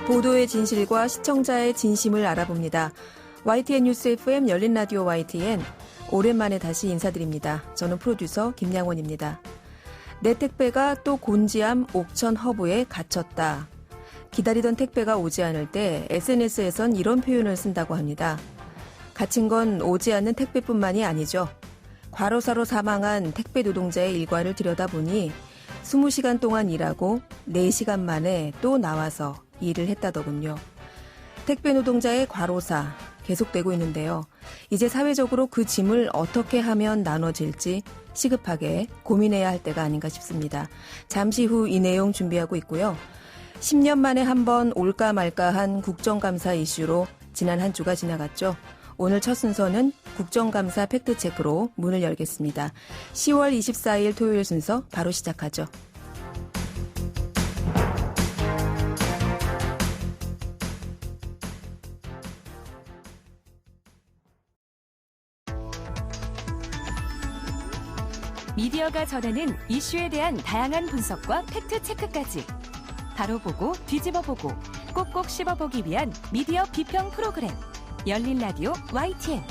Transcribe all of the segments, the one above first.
보도의 진실과 시청자의 진심을 알아봅니다. YTN 뉴스 FM 열린 라디오 YTN 오랜만에 다시 인사드립니다. 저는 프로듀서 김양원입니다. 내 택배가 또 곤지암 옥천 허브에 갇혔다. 기다리던 택배가 오지 않을 때 SNS에선 이런 표현을 쓴다고 합니다. 갇힌 건 오지 않는 택배뿐만이 아니죠. 과로사로 사망한 택배 노동자의 일과를 들여다보니 20시간 동안 일하고 4시간 만에 또 나와서 일을 했다더군요. 택배 노동자의 과로사 계속되고 있는데요. 이제 사회적으로 그 짐을 어떻게 하면 나눠질지 시급하게 고민해야 할 때가 아닌가 싶습니다. 잠시 후 이 내용 준비하고 있고요. 10년 만에 한 번 올까 말까한 국정감사 이슈로 지난 한 주가 지나갔죠. 오늘 첫 순서는 국정감사 팩트체크로 문을 열겠습니다. 10월 24일 토요일 순서 바로 시작하죠. 미디어가 전하는 이슈에 대한 다양한 분석과 팩트체크까지 바로 보고 뒤집어 보고 꼭꼭 씹어보기 위한 미디어 비평 프로그램 열린 라디오 YTN.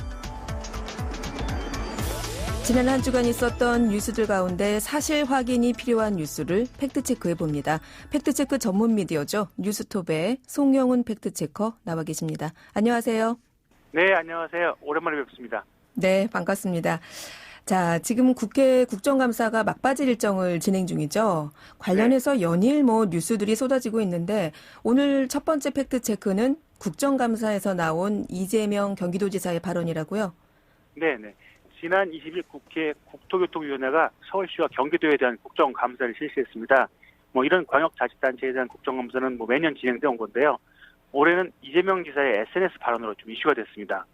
지난 한 주간 있었던 뉴스들 가운데 사실 확인이 필요한 뉴스를 팩트체크해봅니다. 팩트체크 전문 미디어죠. 뉴스톱의 송영훈 팩트체커 나와 계십니다. 안녕하세요. 네, 안녕하세요. 오랜만에 뵙습니다. 네, 반갑습니다. 자, 지금 국회 국정감사가 막바지 일정을 진행 중이죠. 관련해서 연일 뉴스들이 쏟아지고 있는데 오늘 첫 번째 팩트체크는 국정감사에서 나온 이재명 경기도지사의 발언이라고요? 네. 지난 20일 국회 국토교통위원회가 서울시와 경기도에 대한 국정감사를 실시했습니다. 이런 광역자치단체에 대한 국정감사는 매년 진행되어 온 건데요. 올해는 이재명 지사의 SNS 발언으로 좀 이슈가 됐습니다.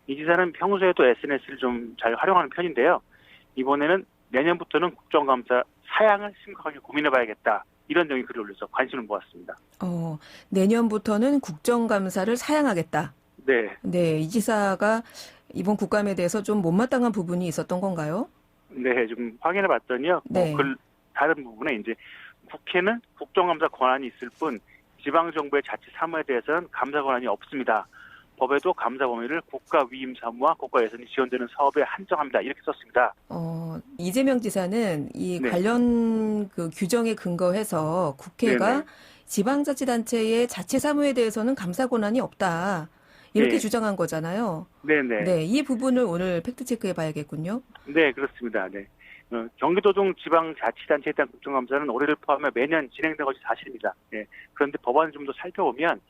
이 지사는 평소에도 SNS를 좀 잘 활용하는 편인데요. 이번에는 내년부터는 국정감사 사양을 심각하게 고민해봐야겠다. 이런 내용이 글을 올려서 관심을 모았습니다. 내년부터는 국정감사를 사양하겠다. 네, 이 지사가 이번 국감에 대해서 좀 못마땅한 부분이 있었던 건가요? 네, 좀 확인해봤더니요. 네. 다른 부분에 이제 국회는 국정감사 권한이 있을 뿐 지방정부의 자치 사무에 대해서는 감사 권한이 없습니다. 법에도 감사 범위를 국가 위임 사무와 국가 예산이 지원되는 사업에 한정합니다. 이렇게 썼습니다. 이재명 지사는 이 네. 관련 그 규정에 근거해서 국회가 네네. 지방자치단체의 자치 사무에 대해서는 감사 권한이 없다. 이렇게 네. 주장한 거잖아요. 네네. 네, 이 부분을 오늘 팩트체크해 봐야겠군요. 네, 그렇습니다. 네. 경기도 등 지방자치단체에 대한 국정감사는 올해를 포함해 매년 진행된 것이 사실입니다. 네. 그런데 법안을 좀 더 살펴보면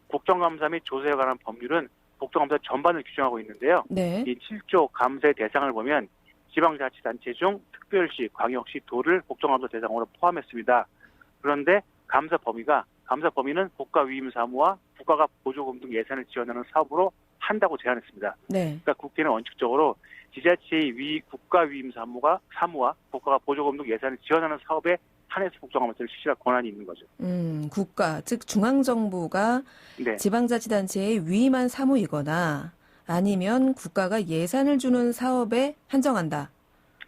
국정감사 및 조사에 관한 법률은 국정감사 전반을 규정하고 있는데요. 네. 이 7조 감사의 대상을 보면 지방자치단체 중 특별시, 광역시, 도를 국정감사 대상으로 포함했습니다. 그런데 감사 범위는 국가 위임 사무와 국가가 보조금 등 예산을 지원하는 사업으로 한다고 제안했습니다. 네. 그러니까 국회는 원칙적으로 지자체의 국가 위임 사무와 국가가 보조금 등 예산을 지원하는 사업에 한해서 국정감사를 실시할 권한이 있는 거죠. 국가, 즉 중앙정부가 네. 지방자치단체에 위임한 사무이거나 아니면 국가가 예산을 주는 사업에 한정한다.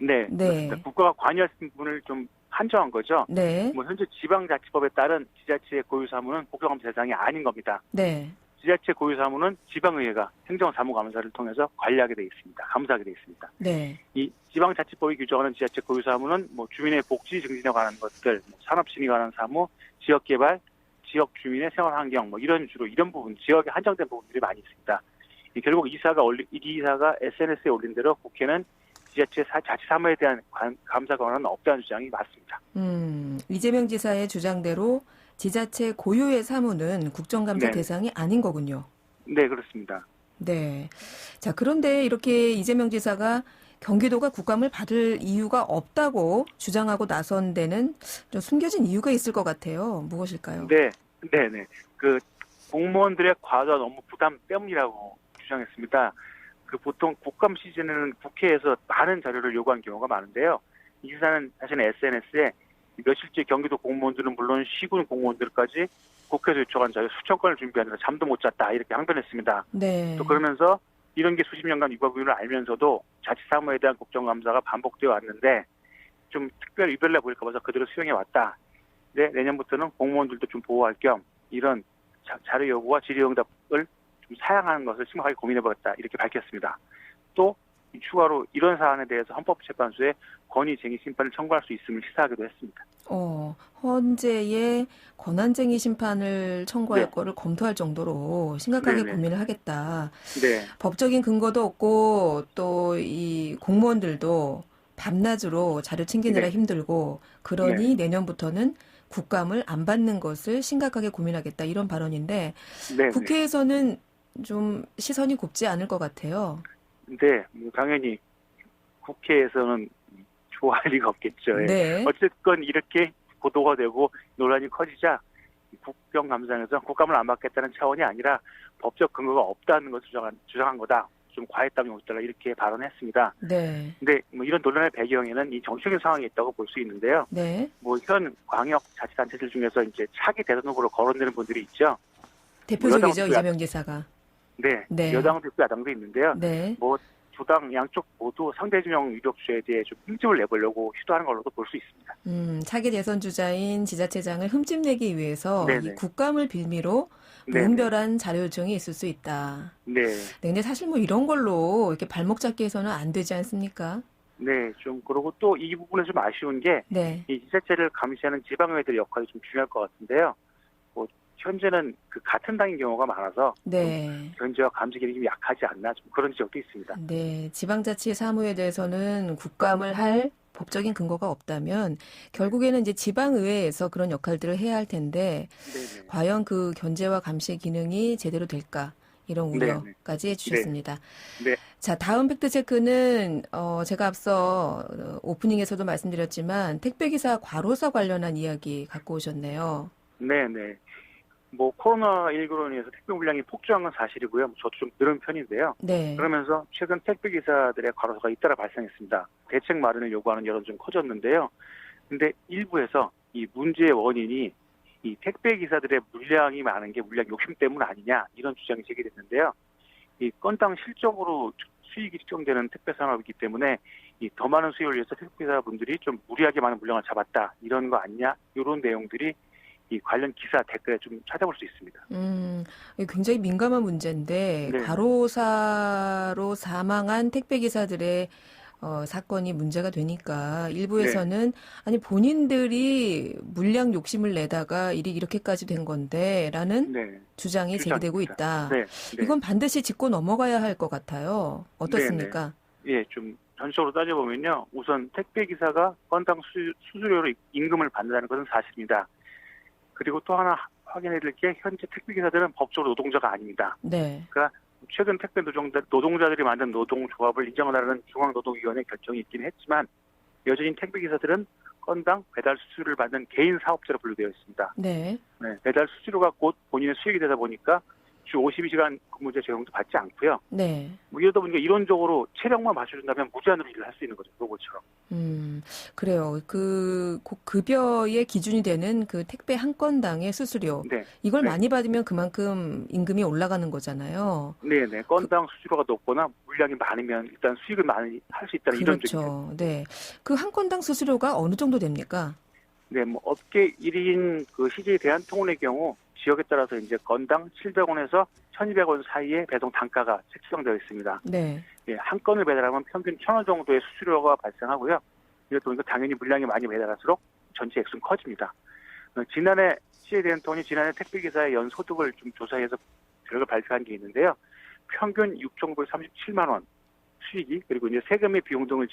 네. 네. 그렇습니다. 국가가 관여할 부분을 좀 한정한 거죠. 네. 현재 지방자치법에 따른 지자체의 고유사무는 국정감사 대상이 아닌 겁니다. 네. 지자체 고유사무는 지방의회가 행정사무감사를 통해서 관리하게 돼 있습니다. 감사하게 돼 있습니다. 네. 이 지방자치법이 규정하는 지자체 고유사무는 주민의 복지 증진에 관한 것들, 산업진흥에 관한 사무, 지역개발, 지역 주민의 생활환경 이런 부분, 지역에 한정된 부분들이 많이 있습니다. 결국 이 기사가 SNS에 올린 대로 국회는 지자체 자치사무에 대한 감사 권한은 없다는 주장이 맞습니다. 이재명 지사의 주장대로 지자체 고유의 사무는 국정감사 네. 대상이 아닌 거군요. 네, 그렇습니다. 네. 자, 그런데 이렇게 이재명 지사가 경기도가 국감을 받을 이유가 없다고 주장하고 나선 데는 좀 숨겨진 이유가 있을 것 같아요. 무엇일까요? 네. 공무원들의 과도한 업무 부담 때문이라고 주장했습니다. 보통 국감 시즌에는 국회에서 많은 자료를 요구한 경우가 많은데요. 이 기사는 자신의 SNS에 며칠째 경기도 공무원들은 물론 시군 공무원들까지 국회에서 요청한 자료 수천 건을 준비하느라 잠도 못 잤다 이렇게 항변했습니다. 네. 또 그러면서 이런 게 수십 년간 위법임을 알면서도 자치사무에 대한 국정감사가 반복되어 왔는데 좀 특별 위별내 보일까 봐서 그대로 수용해 왔다. 네, 내년부터는 공무원들도 좀 보호할 겸 이런 자료 요구와 질의응답을 좀 사양하는 것을 심각하게 고민해보겠다 이렇게 밝혔습니다. 또 추가로 이런 사안에 대해서 헌법재판소에 권위쟁의 심판을 청구할 수 있음을 시사하기도 했습니다. 헌재에 권한쟁의 심판을 청구할 네. 거를 검토할 정도로 심각하게 네네. 고민을 하겠다. 네, 법적인 근거도 없고 또 이 공무원들도 밤낮으로 자료 챙기느라 네. 힘들고 그러니 내년부터는 국감을 안 받는 것을 심각하게 고민하겠다 이런 발언인데 네, 국회에서는 좀 시선이 곱지 않을 것 같아요. 네, 뭐 당연히 국회에서는 좋아할 리가 없겠죠. 예. 네. 어쨌건 이렇게 보도가 되고 논란이 커지자 국정감사에서 국감을 안 받겠다는 차원이 아니라 법적 근거가 없다는 것을 주장한 거다. 좀 과했다면 어쩌라 이렇게 발언했습니다. 네. 근데 뭐 이런 논란의 배경에는 이 정치적인 상황이 있다고 볼 수 있는데요. 네. 뭐 현 광역 자치단체들 중에서 이제 차기 대선 후보로 거론되는 분들이 있죠. 대표적이죠, 이재명 지사가. 네. 네. 여당도 있고 야당도 있는데요. 네. 뭐 두 당 양쪽 모두 상대진영 유력주에 대해 좀 흠집을 내보려고 시도하는 걸로도 볼 수 있습니다. 차기 대선 주자인 지자체장을 흠집 내기 위해서 네네. 이 국감을 빌미로 네네. 무분별한 자료 요청이 있을 수 있다. 네. 네, 근데 사실 뭐 이런 걸로 이렇게 발목 잡기 해서는 안 되지 않습니까? 네, 좀 그리고 또 이 부분에 좀 아쉬운 게 네. 이 지자체를 감시하는 지방의회들의 역할이 좀 중요할 것 같은데요. 뭐 현재는 그 같은 당인 경우가 많아서 네. 견제와 감시 기능이 좀 약하지 않나 좀 그런 지적도 있습니다. 네. 지방자치 사무에 대해서는 국감을 할 법적인 근거가 없다면 결국에는 이제 지방의회에서 그런 역할들을 해야 할 텐데 네네. 과연 그 견제와 감시 기능이 제대로 될까? 이런 우려까지 해주셨습니다. 네. 자, 다음 팩트체크는 제가 앞서 오프닝에서도 말씀드렸지만 택배기사 과로사 관련한 이야기 갖고 오셨네요. 네네. 뭐 코로나19로 인해서 택배 물량이 폭증한 건 사실이고요. 저도 좀 늘은 편인데요. 네. 그러면서 최근 택배 기사들의 과로사가 잇따라 발생했습니다. 대책 마련을 요구하는 여론이 좀 커졌는데요. 근데 일부에서 이 문제의 원인이 이 택배 기사들의 물량이 많은 게 물량 욕심 때문 아니냐 이런 주장이 제기됐는데요. 이 건당 실적으로 수익이 측정되는 택배 산업이기 때문에 이 더 많은 수요를 위해서 택배 기사분들이 좀 무리하게 많은 물량을 잡았다 이런 거 아니냐 이런 내용들이 이 관련 기사 댓글에 좀 찾아볼 수 있습니다. 이게 굉장히 민감한 문제인데 네. 과로사로 사망한 택배기사들의 사건이 문제가 되니까 일부에서는 아니 본인들이 물량 욕심을 내다가 일이 이렇게까지 된 건데라는 네. 주장이 제기되고 있다. 네. 네. 이건 반드시 짚고 넘어가야 할 것 같아요. 어떻습니까? 예, 좀 전적으로 따져보면요. 우선 택배 기사가 건당 수수료로 임금을 받는다는 것은 사실입니다. 그리고 또 하나 확인해 드릴 게 현재 택배 기사들은 법적으로 노동자가 아닙니다. 네. 그러니까 최근 택배 노동자들이 만든 노동조합을 인정하라는 중앙노동위원회 결정이 있긴 했지만 여전히 택배 기사들은 건당 배달 수수료를 받는 개인 사업자로 분류되어 있습니다. 네. 네, 배달 수수료가 곧 본인의 수익이 되다 보니까 주 52시간 근무제 적용도 받지 않고요. 네. 뭐 이러다 보니까 이론적으로 체력만 맞춰준다면 무제한으로 일을 할 수 있는 거죠. 로봇처럼. 그래요. 그 급여의 기준이 되는 그 택배 한 건당의 수수료. 네. 이걸 네. 많이 받으면 그만큼 임금이 올라가는 거잖아요. 네네. 건당 수수료가 높거나 물량이 많으면 일단 수익을 많이 할 수 있다는 이론적인. 그렇죠. 네. 그 한 건당 수수료가 어느 정도 됩니까? 네, 뭐 업계 1인 그 CJ 대한통운의 경우 지역에 따라서 이제 건당 700원에서 1,200원 사이의 배송 단가가 책정되어 있습니다. 네. 예, 한 건을 배달하면 평균 1,000원 정도의 수수료가 발생하고요. 이러다 보니까 당연히 물량이 많이 배달할수록 전체 액수는 커집니다. 지난해 CJ 대한통운이 지난해 택배기사의 연소득을 좀 조사해서 결과를 발표한 게 있는데요. 평균 6,937만 원 수익이 그리고 이제 세금의 비용 등을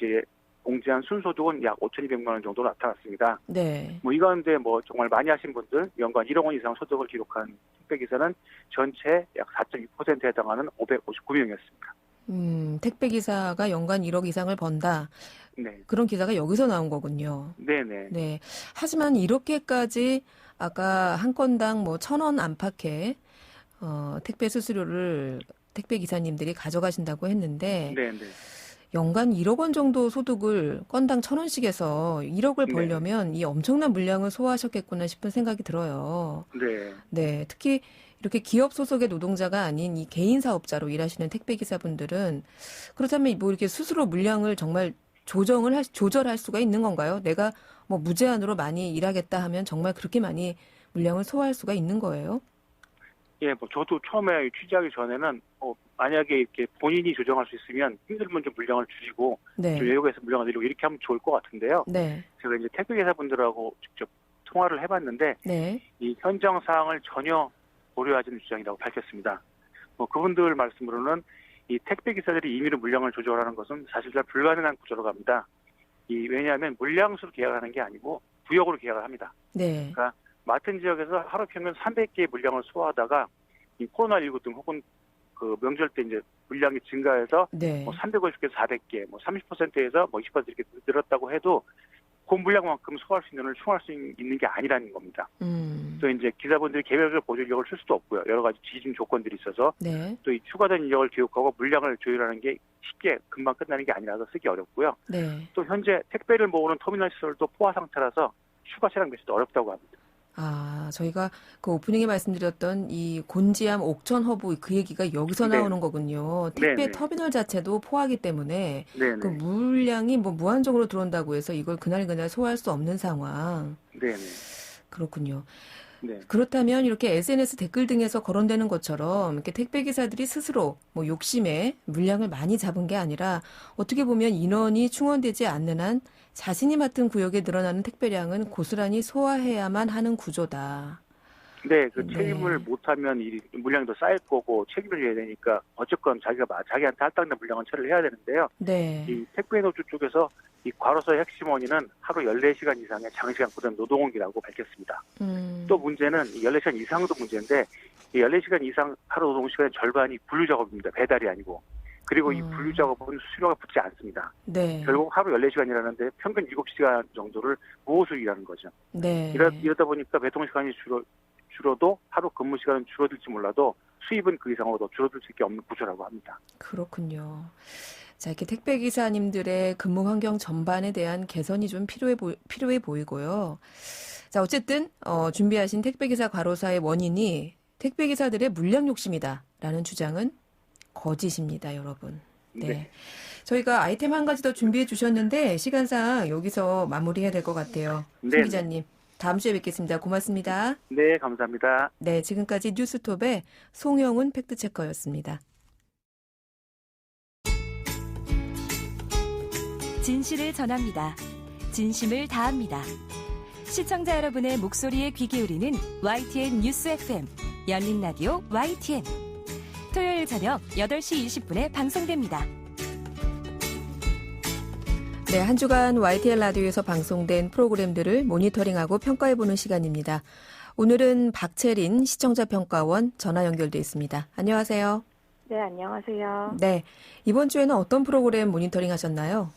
공제한 순소득은 약 5,200만 원 정도 나타났습니다. 네. 뭐 이 가운데 뭐 정말 많이 하신 분들 연간 1억 원 이상 소득을 기록한 택배기사는 전체 약 4.6%에 해당하는 559명이었습니다. 택배기사가 연간 1억 이상을 번다. 네. 그런 기사가 여기서 나온 거군요. 네네. 네. 하지만 이렇게까지 아까 한 건당 뭐 1,000원 안팎의 택배 수수료를 택배 기사님들이 가져가신다고 했는데 네네. 연간 1억 원 정도 소득을 건당 1,000원씩 해서 1억을 네. 벌려면 이 엄청난 물량을 소화하셨겠구나 싶은 생각이 들어요. 네. 네. 특히 이렇게 기업 소속의 노동자가 아닌 이 개인 사업자로 일하시는 택배 기사분들은 그렇다면 뭐 이렇게 스스로 물량을 정말 조절할 수가 있는 건가요? 내가 뭐 무제한으로 많이 일하겠다 하면 정말 그렇게 많이 물량을 소화할 수가 있는 거예요? 예, 뭐 저도 처음에 취재하기 전에는 만약에 이렇게 본인이 조정할 수 있으면 힘들면 좀 물량을 줄이고 네. 좀 외국에서 물량을 내리고 이렇게 하면 좋을 것 같은데요. 네. 제가 이제 택배기사분들하고 직접 통화를 해봤는데 네. 이 현장 사항을 전혀 고려하지는 주장이라고 밝혔습니다. 그분들 말씀으로는 이 택배기사들이 임의로 물량을 조절하는 것은 사실상 불가능한 구조로 갑니다. 왜냐하면 물량수로 계약하는 게 아니고 구역으로 계약을 합니다. 네. 그러니까 맡은 지역에서 하루 평균 300개의 물량을 소화하다가 이 코로나19 등 혹은 그 명절 때 이제 물량이 증가해서 네. 350개에서 400개, 30%에서 20% 이렇게 늘었다고 해도 그 물량만큼 소화할 수 있는 걸 충원할 수 있는 게 아니라는 겁니다. 또 이제 기사분들이 개별적으로 보조 인력을 쓸 수도 없고요. 여러 가지 지진 조건들이 있어서 네. 또 이 추가된 인력을 교육하고 물량을 조율하는 게 쉽게 금방 끝나는 게 아니라서 쓰기 어렵고요. 네. 또 현재 택배를 모으는 터미널 시설도 포화 상태라서 추가 차량 배치도 어렵다고 합니다. 저희가 그 오프닝에 말씀드렸던 이 곤지암 옥천 허브 그 얘기가 여기서 나오는 거군요. 택배 네네. 터미널 자체도 포화기 때문에 네네. 그 물량이 무한정으로 들어온다고 해서 이걸 그날 소화할 수 없는 상황. 네네. 그렇군요. 네. 그렇다면 이렇게 SNS 댓글 등에서 거론되는 것처럼 이렇게 택배 기사들이 스스로 욕심에 물량을 많이 잡은 게 아니라 어떻게 보면 인원이 충원되지 않는 한 자신이 맡은 구역에 늘어나는 택배량은 고스란히 소화해야만 하는 구조다. 네, 그 책임을 못하면 이 물량이 더 쌓일 거고 책임을 져야 되니까 어쨌건 자기한테 할당된 물량은 처리를 해야 되는데요. 네. 이 택배노조 쪽에서 이 과로사의 핵심 원인은 하루 14시간 이상의 장시간 고된 노동원이라고 밝혔습니다. 또 문제는 14시간 이상도 문제인데 이 14시간 이상 하루 노동시간의 절반이 분류 작업입니다. 배달이 아니고. 그리고 이 분류 작업은 수수료가 붙지 않습니다. 네. 결국 하루 14시간이라는데 평균 7시간 정도를 무호수 일하는 거죠. 네. 이러다 보니까 배송시간이 줄어도 하루 근무 시간은 줄어들지 몰라도 수입은 그 이상으로 더 줄어들 수밖에 없는 구조라고 합니다. 그렇군요. 자, 이렇게 택배 기사님들의 근무 환경 전반에 대한 개선이 좀 필요해 보이고요. 자, 어쨌든 준비하신 택배 기사 과로사의 원인이 택배 기사들의 물량 욕심이다라는 주장은 거짓입니다, 여러분. 네. 저희가 아이템 한 가지 더 준비해 주셨는데 시간상 여기서 마무리해야 될 것 같아요. 송 기자님, 다음 주에 뵙겠습니다. 고맙습니다. 네, 감사합니다. 네, 지금까지 뉴스톱의 송영훈 팩트체커였습니다. 진실을 전합니다. 진심을 다합니다. 시청자 여러분의 목소리에 귀 기울이는 YTN 뉴스 FM, 열린 라디오 YTN. 토요일 저녁 8시 20분에 방송됩니다. 네, 한 주간 YTN 라디오에서 방송된 프로그램들을 모니터링하고 평가해보는 시간입니다. 오늘은 박채린 시청자평가원 전화 연결돼 있습니다. 안녕하세요. 네, 안녕하세요. 네, 이번 주에는 어떤 프로그램 모니터링 하셨나요?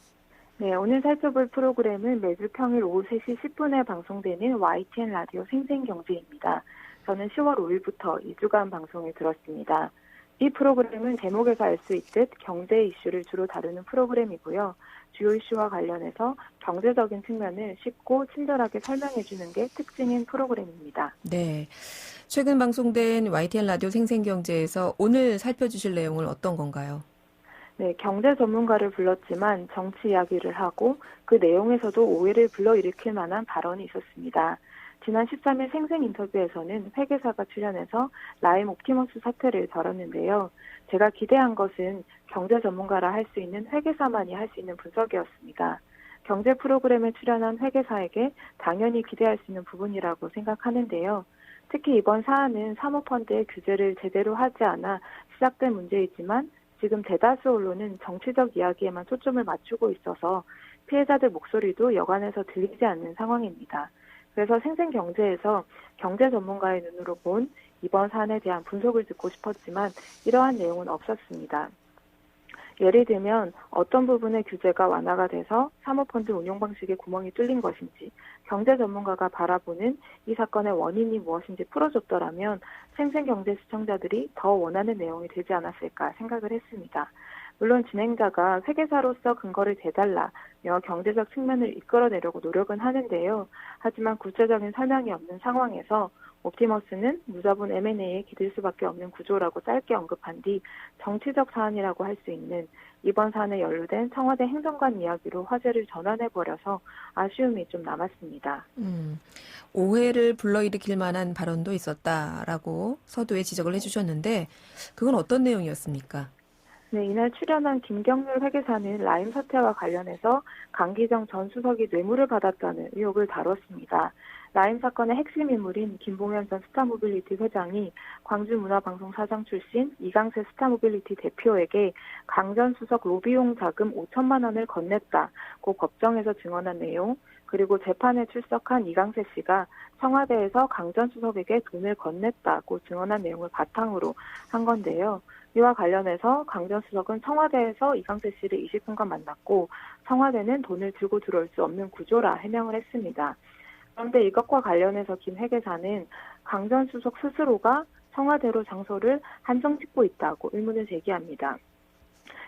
네, 오늘 살펴볼 프로그램은 매주 평일 오후 3시 10분에 방송되는 YTN 라디오 생생경제입니다. 저는 10월 5일부터 2주간 방송에 들었습니다. 이 프로그램은 제목에서 알 수 있듯 경제 이슈를 주로 다루는 프로그램이고요. 주요 이슈와 관련해서 경제적인 측면을 쉽고 친절하게 설명해주는 게 특징인 프로그램입니다. 네, 최근 방송된 YTN 라디오 생생경제에서 오늘 살펴주실 내용은 어떤 건가요? 네, 경제 전문가를 불렀지만 정치 이야기를 하고 그 내용에서도 오해를 불러일으킬 만한 발언이 있었습니다. 지난 13일 생생 인터뷰에서는 회계사가 출연해서 라임 옵티머스 사태를 다뤘는데요. 제가 기대한 것은 경제 전문가라 할 수 있는 회계사만이 할 수 있는 분석이었습니다. 경제 프로그램에 출연한 회계사에게 당연히 기대할 수 있는 부분이라고 생각하는데요. 특히 이번 사안은 사모펀드의 규제를 제대로 하지 않아 시작된 문제이지만 지금 대다수 언론은 정치적 이야기에만 초점을 맞추고 있어서 피해자들 목소리도 여간해서 들리지 않는 상황입니다. 그래서 생생경제에서 경제 전문가의 눈으로 본 이번 사안에 대한 분석을 듣고 싶었지만 이러한 내용은 없었습니다. 예를 들면 어떤 부분의 규제가 완화가 돼서 사모펀드 운용 방식에 구멍이 뚫린 것인지, 경제 전문가가 바라보는 이 사건의 원인이 무엇인지 풀어줬더라면 생생경제 시청자들이 더 원하는 내용이 되지 않았을까 생각을 했습니다. 물론 진행자가 회계사로서 근거를 대달라며 경제적 측면을 이끌어내려고 노력은 하는데요. 하지만 구체적인 설명이 없는 상황에서 옵티머스는 무자본 M&A에 기댈 수밖에 없는 구조라고 짧게 언급한 뒤 정치적 사안이라고 할 수 있는 이번 사안에 연루된 청와대 행정관 이야기로 화제를 전환해버려서 아쉬움이 좀 남았습니다. 오해를 불러일으킬 만한 발언도 있었다라고 서두에 지적을 해주셨는데 그건 어떤 내용이었습니까? 네, 이날 출연한 김경률 회계사는 라임 사태와 관련해서 강기정 전 수석이 뇌물을 받았다는 의혹을 다뤘습니다. 라임 사건의 핵심 인물인 김봉현 전 스타모빌리티 회장이 광주문화방송 사장 출신 이강세 스타모빌리티 대표에게 강 전 수석 로비용 자금 5천만 원을 건넸다고 법정에서 증언한 내용, 그리고 재판에 출석한 이강세 씨가 청와대에서 강 전 수석에게 돈을 건넸다고 증언한 내용을 바탕으로 한 건데요. 이와 관련해서 강 전 수석은 청와대에서 이강세 씨를 20분간 만났고 청와대는 돈을 들고 들어올 수 없는 구조라 해명을 했습니다. 그런데 이것과 관련해서 김 회계사는 강 전 수석 스스로가 청와대로 장소를 한정 짓고 있다고 의문을 제기합니다.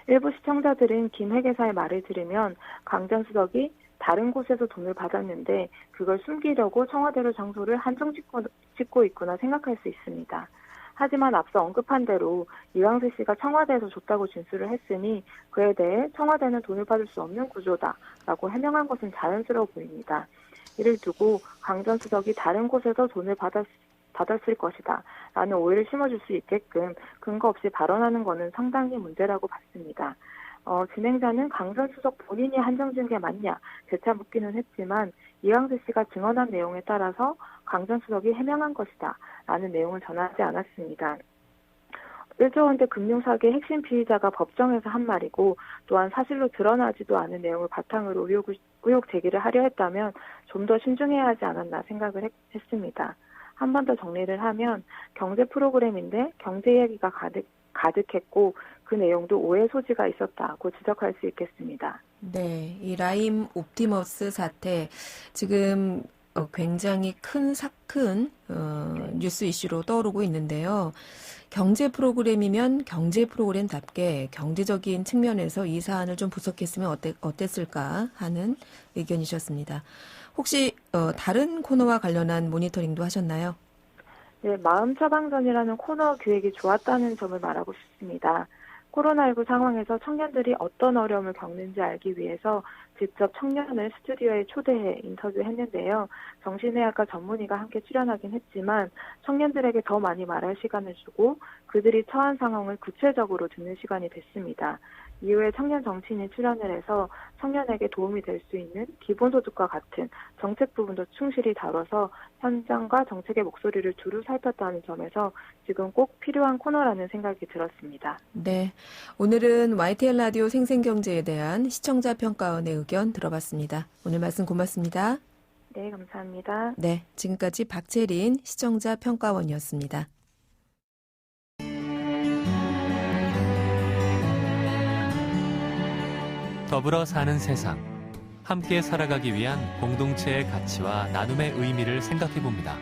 일부 시청자들은 김 회계사의 말을 들으면 강 전 수석이 다른 곳에서 돈을 받았는데 그걸 숨기려고 청와대로 장소를 한정 짓고 있구나 생각할 수 있습니다. 하지만 앞서 언급한 대로 이강세 씨가 청와대에서 줬다고 진술을 했으니 그에 대해 청와대는 돈을 받을 수 없는 구조다라고 해명한 것은 자연스러워 보입니다. 이를 두고 강 전 수석이 다른 곳에서 돈을 받았을 것이다 라는 오해를 심어줄 수 있게끔 근거 없이 발언하는 것은 상당히 문제라고 봤습니다. 진행자는 강 전 수석 본인이 한정지은 게 맞냐 재차 묻기는 했지만 이강세 씨가 증언한 내용에 따라서 강 전 수석이 해명한 것이다 라는 내용을 전하지 않았습니다. 1조 원대 금융사기의 핵심 피의자가 법정에서 한 말이고 또한 사실로 드러나지도 않은 내용을 바탕으로 의혹 제기를 하려 했다면 좀 더 신중해야 하지 않았나 생각을 했습니다. 한 번 더 정리를 하면 경제 프로그램인데 경제 이야기가 가득했고 그 내용도 오해 소지가 있었다고 지적할 수 있겠습니다. 네, 이 라임 옵티머스 사태 지금 굉장히 큰 뉴스 이슈로 떠오르고 있는데요. 경제 프로그램이면 경제 프로그램답게 경제적인 측면에서 이 사안을 좀 분석했으면 어땠을까 하는 의견이셨습니다. 혹시 다른 코너와 관련한 모니터링도 하셨나요? 네, 마음 처방전이라는 코너 기획이 좋았다는 점을 말하고 싶습니다. 코로나19 상황에서 청년들이 어떤 어려움을 겪는지 알기 위해서 직접 청년을 스튜디오에 초대해 인터뷰했는데요. 정신의학과 전문의가 함께 출연하긴 했지만 청년들에게 더 많이 말할 시간을 주고 그들이 처한 상황을 구체적으로 듣는 시간이 됐습니다. 이후에 청년 정치인이 출연을 해서 청년에게 도움이 될 수 있는 기본소득과 같은 정책 부분도 충실히 다뤄서 현장과 정책의 목소리를 두루 살폈다는 점에서 지금 꼭 필요한 코너라는 생각이 들었습니다. 네, 오늘은 YTN 라디오 생생경제에 대한 시청자 평가원의 의견 들어봤습니다. 오늘 말씀 고맙습니다. 네, 감사합니다. 네, 지금까지 박채린 시청자 평가원이었습니다. 더불어 사는 세상, 함께 살아가기 위한 공동체의 가치와 나눔의 의미를 생각해봅니다.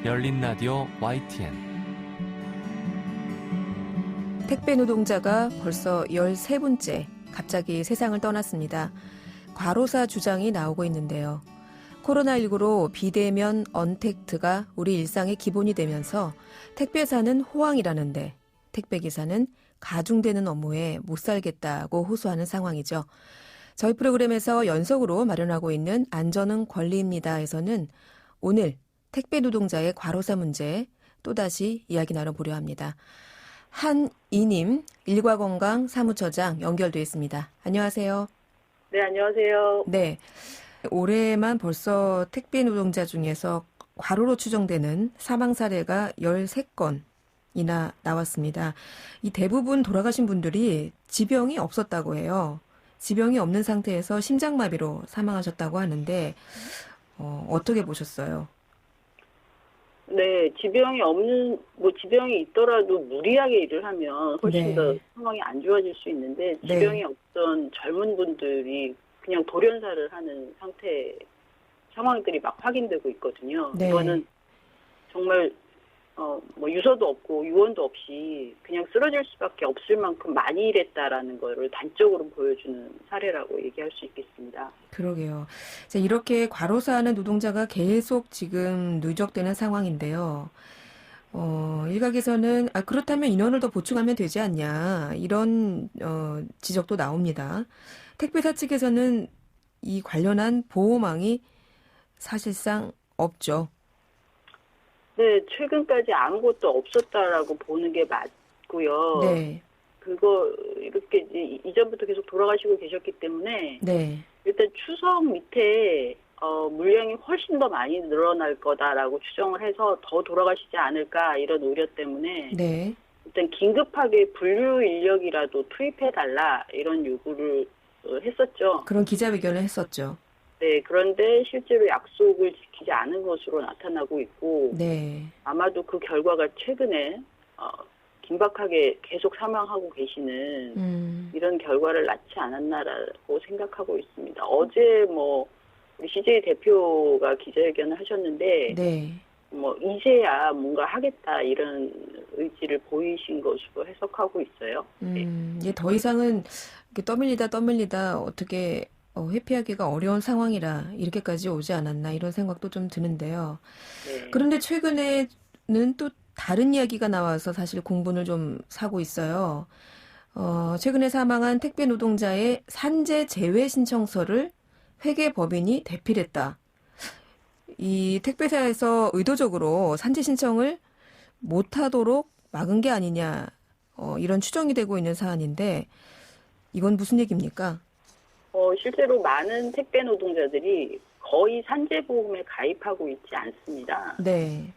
열린 라디오 YTN. 택배 노동자가 벌써 13번째 갑자기 세상을 떠났습니다. 과로사 주장이 나오고 있는데요. 코로나19로 비대면 언택트가 우리 일상의 기본이 되면서 택배사는 호황이라는데 택배기사는 가중되는 업무에 못 살겠다고 호소하는 상황이죠. 저희 프로그램에서 연속으로 마련하고 있는 안전은 권리입니다에서는 오늘 택배 노동자의 과로사 문제 또다시 이야기 나눠보려 합니다. 한이님 일과건강 사무처장 연결돼 있습니다. 안녕하세요. 네, 안녕하세요. 네, 올해만 벌써 택배 노동자 중에서 과로로 추정되는 사망 사례가 13건이나 나왔습니다. 이 대부분 돌아가신 분들이 지병이 없었다고 해요. 지병이 없는 상태에서 심장마비로 사망하셨다고 하는데 어떻게 보셨어요? 네, 지병이 있더라도 무리하게 일을 하면 훨씬 네. 더 상황이 안 좋아질 수 있는데 지병이 없던 젊은 분들이 그냥 돌연사를 하는 상황들이 막 확인되고 있거든요. 네. 이거는 정말 뭐 유서도 없고 유언도 없이 그냥 쓰러질 수밖에 없을 만큼 많이 일했다라는 거를 단적으로 보여주는 사례라고 얘기할 수 있겠습니다. 그러게요. 자, 이렇게 과로사하는 노동자가 계속 지금 누적되는 상황인데요. 일각에서는 그렇다면 인원을 더 보충하면 되지 않냐 이런 지적도 나옵니다. 택배사 측에서는 이 관련한 보호망이 사실상 없죠. 네, 최근까지 아무것도 없었다라고 보는 게 맞고요. 네. 그거 이렇게 이전부터 계속 돌아가시고 계셨기 때문에 네. 일단 추석 밑에 물량이 훨씬 더 많이 늘어날 거다라고 추정을 해서 더 돌아가시지 않을까 이런 우려 때문에 네. 일단 긴급하게 분류 인력이라도 투입해달라 이런 요구를 했었죠. 그런 기자회견을 했었죠. 네, 그런데 실제로 약속을 지키지 않은 것으로 나타나고 있고 네. 아마도 그 결과가 최근에 긴박하게 계속 사망하고 계시는 이런 결과를 낳지 않았나라고 생각하고 있습니다. 어제 우리 CJ 대표가 기자회견을 하셨는데 네. 이제야 뭔가 하겠다 이런 의지를 보이신 것으로 해석하고 있어요. 이제 더 이상은 이렇게 떠밀리다 어떻게 회피하기가 어려운 상황이라 이렇게까지 오지 않았나 이런 생각도 좀 드는데요. 네. 그런데 최근에는 또 다른 이야기가 나와서 사실 공분을 좀 사고 있어요. 최근에 사망한 택배 노동자의 산재 제외 신청서를 회계법인이 대필했다. 이 택배사에서 의도적으로 산재 신청을 못하도록 막은 게 아니냐 이런 추정이 되고 있는 사안인데 이건 무슨 얘기입니까? 실제로 많은 택배 노동자들이 거의 산재보험에 가입하고 있지 않습니다. 네.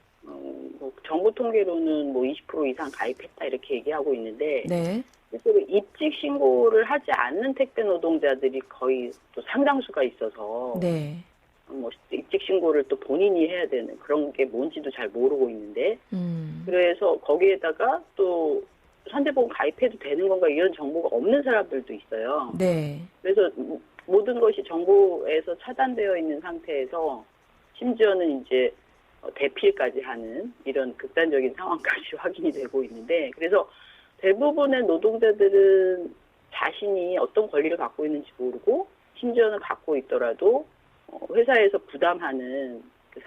정부 통계로는 20% 이상 가입했다 이렇게 얘기하고 있는데 네. 실제로 입직 신고를 하지 않는 택배 노동자들이 거의 또 상당수가 있어서 네. 입직 신고를 또 본인이 해야 되는 그런 게 뭔지도 잘 모르고 있는데 그래서 거기에다가 또 산재보험 가입해도 되는 건가 이런 정보가 없는 사람들도 있어요. 네. 그래서 모든 것이 정보에서 차단되어 있는 상태에서 심지어는 이제 대필까지 하는 이런 극단적인 상황까지 확인이 되고 있는데 그래서 대부분의 노동자들은 자신이 어떤 권리를 갖고 있는지 모르고 심지어는 갖고 있더라도 회사에서 부담하는 그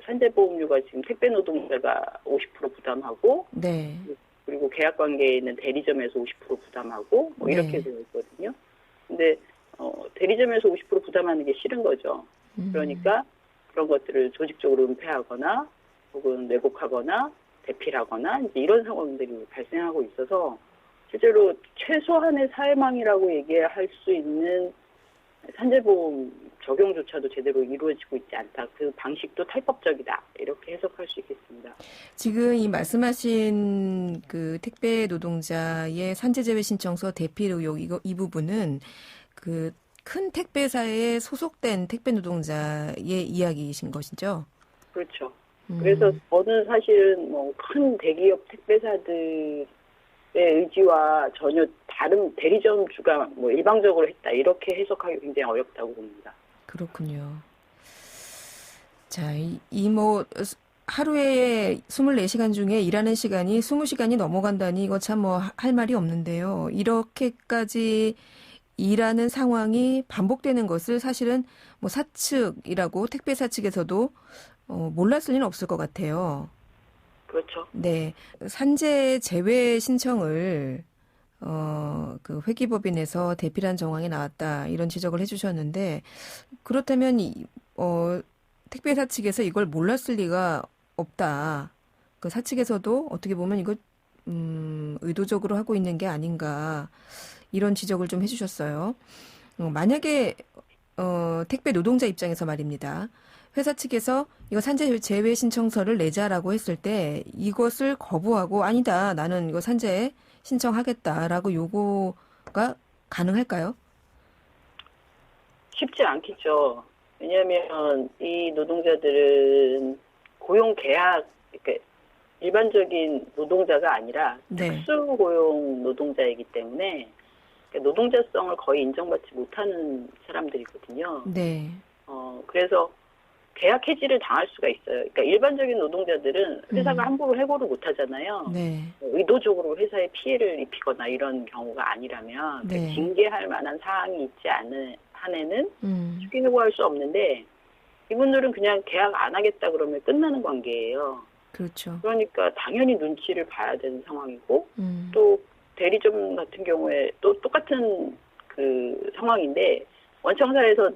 산재보험료가 지금 택배 노동자가 50% 부담하고 네. 그리고 계약관계에 있는 대리점에서 50% 부담하고 이렇게 되어 있거든요. 근데 대리점에서 50% 부담하는 게 싫은 거죠. 그러니까 그런 것들을 조직적으로 은폐하거나 혹은 왜곡하거나 대필하거나 이제 이런 상황들이 발생하고 있어서 실제로 최소한의 사회망이라고 얘기할 수 있는 산재보험 적용조차도 제대로 이루어지고 있지 않다. 그 방식도 탈법적이다. 이렇게 해석할 수 있겠습니다. 지금 이 말씀하신 그 택배 노동자의 산재제외 신청서 대필 의혹 이 부분은 그 큰 택배사에 소속된 택배 노동자의 이야기이신 것이죠? 그렇죠. 그래서 저는 사실은 큰 대기업 택배사들의 의지와 전혀 다른 대리점주가 일방적으로 했다 이렇게 해석하기 굉장히 어렵다고 봅니다. 그렇군요. 자, 하루에 24시간 중에 일하는 시간이 20시간이 넘어간다니 이거 참 할 말이 없는데요. 이렇게까지 일하는 상황이 반복되는 것을 사실은 사측이라고 택배사 측에서도 몰랐을 리는 없을 것 같아요. 그렇죠. 네. 산재 제외 신청을 그 회계법인에서 대필한 정황이 나왔다. 이런 지적을 해주셨는데 그렇다면 택배사 측에서 이걸 몰랐을 리가 없다. 그 사측에서도 어떻게 보면 이거 의도적으로 하고 있는 게 아닌가. 이런 지적을 좀 해주셨어요. 만약에 택배 노동자 입장에서 말입니다. 회사 측에서 이거 산재 제외 신청서를 내자라고 했을 때 이것을 거부하고 아니다. 나는 이거 산재 신청하겠다라고 요구가 가능할까요? 쉽지 않겠죠. 왜냐하면 이 노동자들은 고용 계약, 그러니까 일반적인 노동자가 아니라 특수고용 노동자이기 때문에 노동자성을 거의 인정받지 못하는 사람들이거든요. 네. 그래서 계약 해지를 당할 수가 있어요. 그러니까 일반적인 노동자들은 회사가 함부로 해고를 못 하잖아요. 네. 의도적으로 회사에 피해를 입히거나 이런 경우가 아니라면 네. 징계할 만한 사항이 있지 않은 한에는 쉽게 해고할 수 없는데 이분들은 그냥 계약 안 하겠다 그러면 끝나는 관계예요. 그렇죠. 그러니까 당연히 눈치를 봐야 되는 상황이고 또 대리점 같은 경우에 또 똑같은 그 상황인데 원청사에서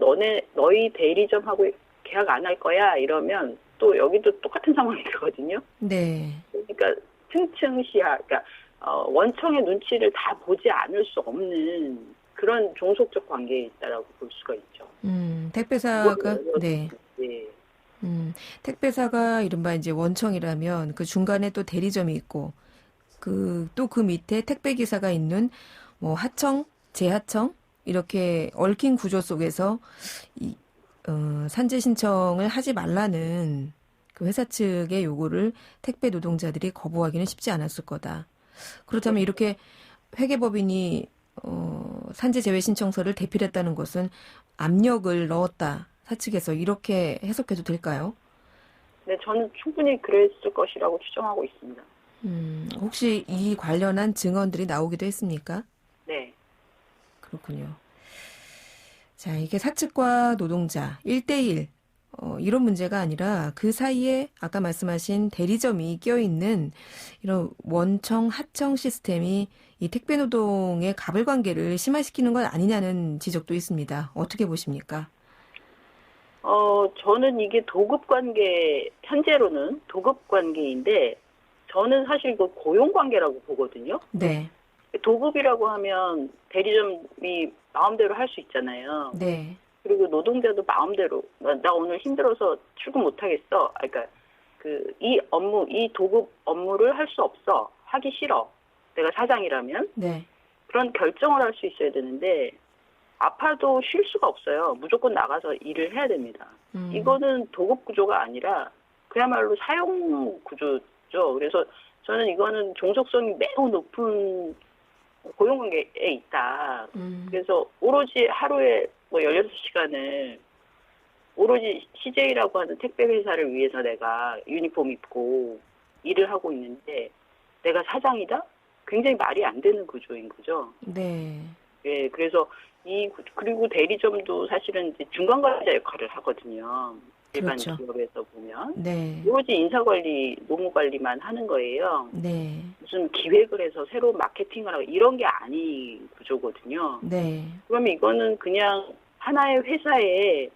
너희 대리점하고 계약 안 할 거야 이러면 또 여기도 똑같은 상황이 되거든요. 네. 그러니까 층층시야, 그러니까 원청의 눈치를 다 보지 않을 수 없는 그런 종속적 관계에 있다라고 볼 수가 있죠. 택배사가 네. 네. 택배사가 이른바 이제 원청이라면 그 중간에 또 대리점이 있고 또 그 밑에 택배 기사가 있는 뭐 하청, 재하청 이렇게 얽힌 구조 속에서 산재 신청을 하지 말라는 그 회사 측의 요구를 택배 노동자들이 거부하기는 쉽지 않았을 거다. 그렇다면 이렇게 회계법인이 산재 제외 신청서를 대필했다는 것은 압력을 넣었다. 사측에서 이렇게 해석해도 될까요? 네, 저는 충분히 그랬을 것이라고 추정하고 있습니다. 혹시 이 관련한 증언들이 나오기도 했습니까? 네. 그렇군요. 자, 이게 사측과 노동자 1대1 이런 문제가 아니라 그 사이에 아까 말씀하신 대리점이 껴있는 이런 원청, 하청 시스템이 이 택배 노동의 가불관계를 심화시키는 건 아니냐는 지적도 있습니다. 어떻게 보십니까? 저는 이게 도급관계, 현재로는 도급관계인데 저는 사실 그 고용관계라고 보거든요. 네. 도급이라고 하면 대리점이 마음대로 할 수 있잖아요. 네. 그리고 노동자도 마음대로 나 오늘 힘들어서 출근 못 하겠어. 그러니까 이 도급 업무를 할 수 없어. 하기 싫어. 내가 사장이라면 네. 그런 결정을 할 수 있어야 되는데 아파도 쉴 수가 없어요. 무조건 나가서 일을 해야 됩니다. 이거는 도급 구조가 아니라 그야말로 사용 구조죠. 그래서 저는 이거는 종속성이 매우 높은 고용관계에 있다. 그래서 오로지 하루에 16시간을 오로지 CJ라고 하는 택배 회사를 위해서 내가 유니폼 입고 일을 하고 있는데 내가 사장이다? 굉장히 말이 안 되는 구조인 거죠. 네. 예, 그래서 그리고 대리점도 사실은 이제 중간관리자 역할을 하거든요. 일반 그렇죠. 기업에서 보면. 네. 오로지 인사관리, 노무관리만 하는 거예요. 네. 무슨 기획을 해서 새로운 마케팅을 하고 이런 게 아닌 구조거든요. 네. 그러면 이거는 그냥 하나의 회사의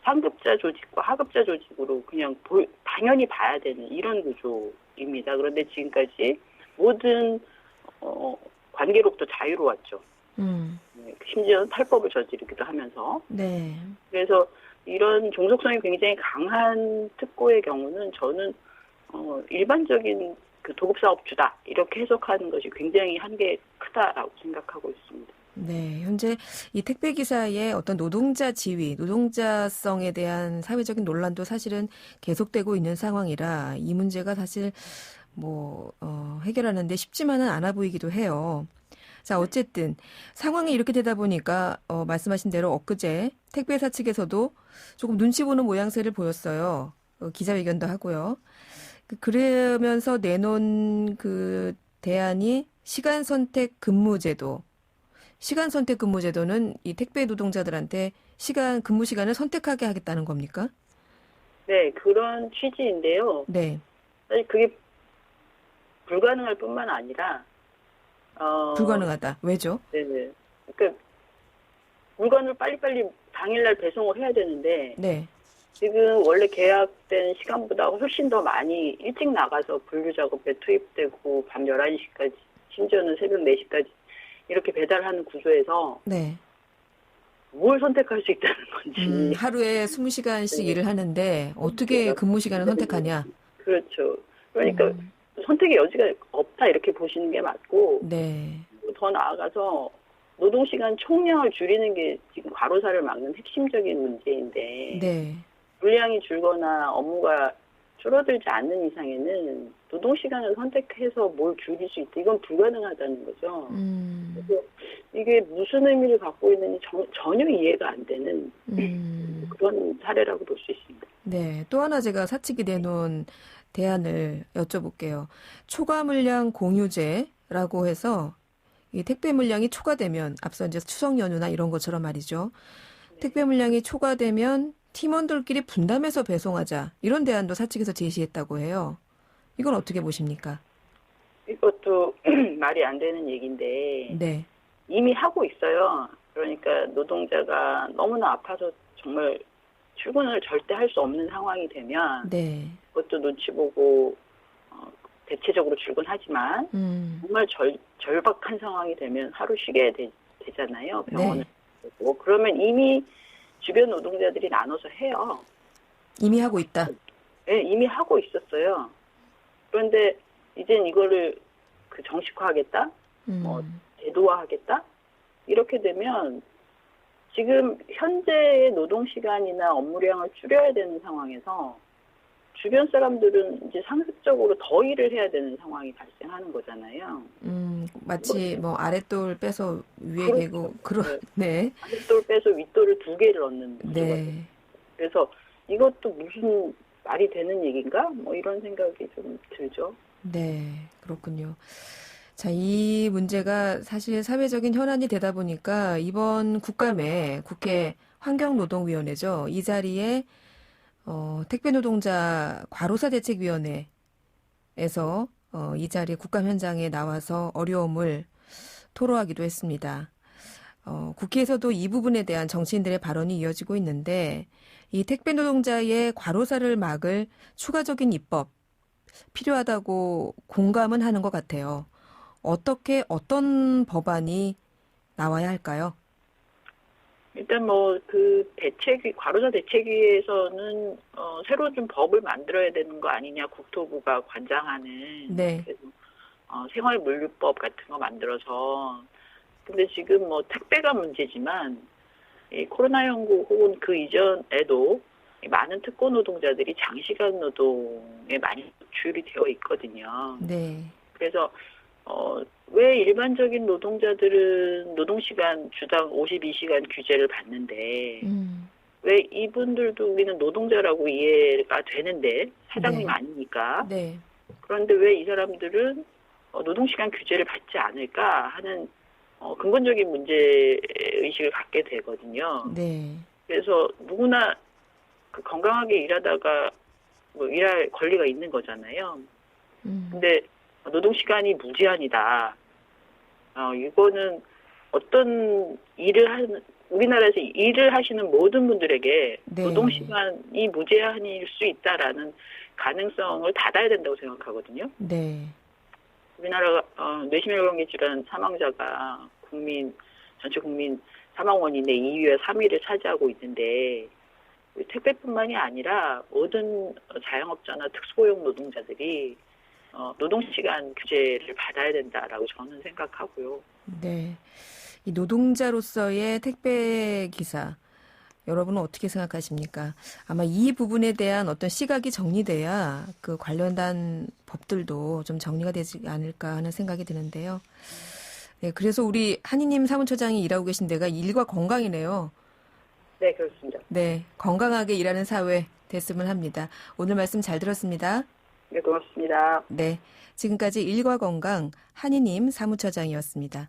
상급자 조직과 하급자 조직으로 그냥 당연히 봐야 되는 이런 구조입니다. 그런데 지금까지 모든 관계로부터 자유로웠죠. 심지어는 탈법을 저지르기도 하면서. 네. 그래서 이런 종속성이 굉장히 강한 특고의 경우는 저는 일반적인 그 도급사업주다 이렇게 해석하는 것이 굉장히 한계 크다라고 생각하고 있습니다. 네, 현재 이 택배 기사의 어떤 노동자 지위, 노동자성에 대한 사회적인 논란도 사실은 계속되고 있는 상황이라 이 문제가 사실 해결하는데 쉽지만은 않아 보이기도 해요. 자, 어쨌든 상황이 이렇게 되다 보니까 말씀하신 대로 엊그제 택배사 측에서도 조금 눈치 보는 모양새를 보였어요. 기자회견도 하고요. 그러면서 내놓은 그 대안이 시간 선택 근무제도. 시간 선택 근무제도는 이 택배 노동자들한테 근무 시간을 선택하게 하겠다는 겁니까? 네, 그런 취지인데요. 네. 사실 그게 불가능할 뿐만 아니라 불가능하다. 왜죠? 네네. 그러니까 물건을 빨리빨리 당일날 배송을 해야 되는데 네. 지금 원래 계약된 시간보다 훨씬 더 많이 일찍 나가서 분류 작업에 투입되고 밤 11시까지 심지어는 새벽 4시까지 이렇게 배달하는 구조에서 네. 뭘 선택할 수 있다는 건지. 하루에 20시간씩 일을 하는데 어떻게 근무 시간을 선택하냐? 그렇죠. 그러니까 선택의 여지가 없다 이렇게 보시는 게 맞고 네. 더 나아가서 노동시간 총량을 줄이는 게 지금 과로사를 막는 핵심적인 문제인데 네. 물량이 줄거나 업무가 줄어들지 않는 이상에는 노동시간을 선택해서 뭘 줄일 수 있다. 이건 불가능하다는 거죠. 그래서 이게 무슨 의미를 갖고 있는지 전혀 이해가 안 되는 그런 사례라고 볼 수 있습니다. 네, 또 하나 제가 사측이 내놓은 대안을 여쭤볼게요. 초과 물량 공유제라고 해서 이 택배 물량이 초과되면 앞서 이제 추석 연휴나 이런 것처럼 말이죠. 택배 물량이 초과되면 팀원들끼리 분담해서 배송하자. 이런 대안도 사측에서 제시했다고 해요. 이건 어떻게 보십니까? 이것도 말이 안 되는 얘기인데 네. 이미 하고 있어요. 그러니까 노동자가 너무나 아파서 정말 출근을 절대 할 수 없는 상황이 되면 네. 그것도 눈치 보고 대체적으로 출근하지만 정말 절박한 상황이 되면 하루 쉬게 되잖아요. 병원을. 네. 그러면 이미 주변 노동자들이 나눠서 해요. 이미 하고 있다. 네, 이미 하고 있었어요. 그런데 이젠 이거를 정식화하겠다, 제도화하겠다 이렇게 되면 지금 현재의 노동 시간이나 업무량을 줄여야 되는 상황에서 주변 사람들은 이제 상습적으로 더 일을 해야 되는 상황이 발생하는 거잖아요. 마치 뭐 아랫돌 빼서 위에 그렇죠. 개고 네. 아랫돌 빼서 윗돌을 2개를 얻는 네. 그래서 이것도 무슨 말이 되는 얘기인가? 뭐 이런 생각이 좀 들죠. 네, 그렇군요. 자, 이 문제가 사실 사회적인 현안이 되다 보니까 이번 국감에 국회 환경노동위원회죠. 이 자리에 택배노동자 과로사 대책위원회에서 이 자리에 국감 현장에 나와서 어려움을 토로하기도 했습니다. 국회에서도 이 부분에 대한 정치인들의 발언이 이어지고 있는데 이 택배노동자의 과로사를 막을 추가적인 입법 필요하다고 공감은 하는 것 같아요. 어떤 법안이 나와야 할까요? 일단 과로사 대책위에서는 새로 좀 법을 만들어야 되는 거 아니냐 국토부가 관장하는 네. 생활물류법 같은 거 만들어서 근데 지금 택배가 문제지만 이 코로나19 혹은 그 이전에도 많은 특고 노동자들이 장시간 노동에 많이 노출이 되어 있거든요. 네. 그래서 왜 일반적인 노동자들은 노동시간 주당 52시간 규제를 받는데 왜 이분들도 우리는 노동자라고 이해가 되는데 사장님 네. 아니니까 네. 그런데 왜 이 사람들은 노동시간 규제를 받지 않을까 하는 근본적인 문제의식을 갖게 되거든요. 네. 그래서 누구나 건강하게 일하다가 일할 권리가 있는 거잖아요. 근데 노동시간이 무제한이다. 이거는 어떤 우리나라에서 일을 하시는 모든 분들에게 네. 노동시간이 무제한일 수 있다라는 가능성을 닫아야 된다고 생각하거든요. 네. 우리나라 뇌심혈관계 질환 사망자가 전체 국민 사망 원인의 2위와 3위를 차지하고 있는데 택배뿐만이 아니라 모든 자영업자나 특수고용 노동자들이 노동시간 규제를 받아야 된다라고 저는 생각하고요. 네. 이 노동자로서의 택배 기사, 여러분은 어떻게 생각하십니까? 아마 이 부분에 대한 어떤 시각이 정리돼야 그 관련된 법들도 좀 정리가 되지 않을까 하는 생각이 드는데요. 네, 그래서 우리 한희님 사무처장이 일하고 계신 데가 일과 건강이네요. 네, 그렇습니다. 네, 건강하게 일하는 사회 됐으면 합니다. 오늘 말씀 잘 들었습니다. 네, 고맙습니다. 네, 지금까지 일과 건강 한희님 사무처장이었습니다.